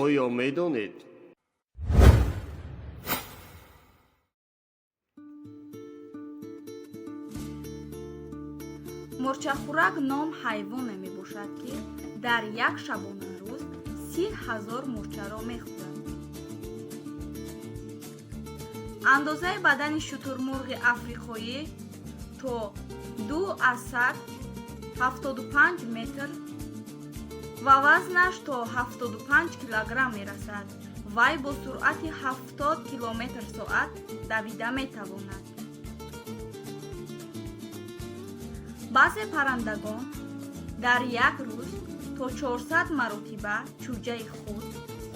оё медонед. мурчахӯрак ном ҳайвоне мебошад ки дар як шабонарӯз 30,000 мурчаро мехӯрад. андозаи бадани шутурмурғи африқоӣ то 2,75 метр ва вазнаш то 75 килограмм мерасад. вай бо суръати 70 км/соат давида метавонад. баъзе паррандагон дар як рӯз то 400 маротиба чӯҷаи худ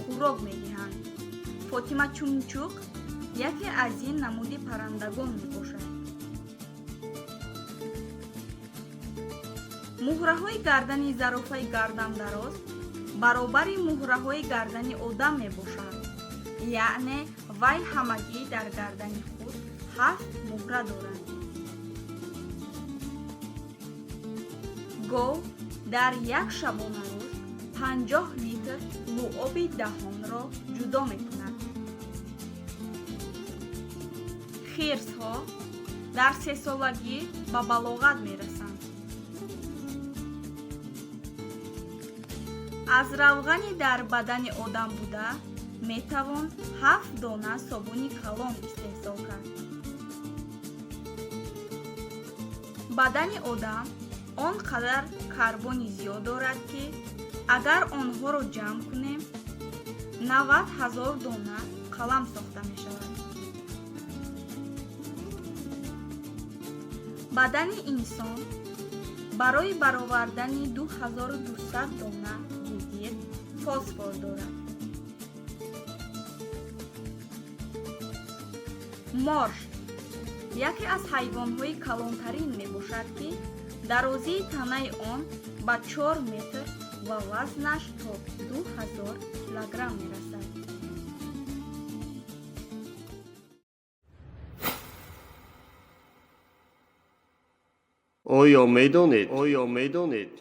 хӯрок медиҳанд. фотима чумчуқ яке аз ин намуди паррандагон мебошад. муҳраҳои гардани зарофаи гардандароз баробари муҳраҳои гардани одам мебошанд, яъне вай ҳамагӣ дар гардани худ 7 муҳра дорад. гов дар як шабонарӯз 50 литр луоби даҳонро ҷудо мекунад. хирсҳо дар 3-солагӣ ба балоғат мерасанд. аз равғани дар бадани одам буда метавон 7 дона собуни калон истеҳсол кард. бадани одам он қадар карбони зиёд дорад ки агар онҳоро ҷамъ кунем 90,000 дона қалам сохта мешавад. бадани инсон барои баровардани 2200 дона гудир фосфор дорад. морж яке аз ҳайвонҳои калонтарин мебошад ки дарозии танаи он ба 4 метр ва вазнаш то 2000 килограмм мерасад. оё медонед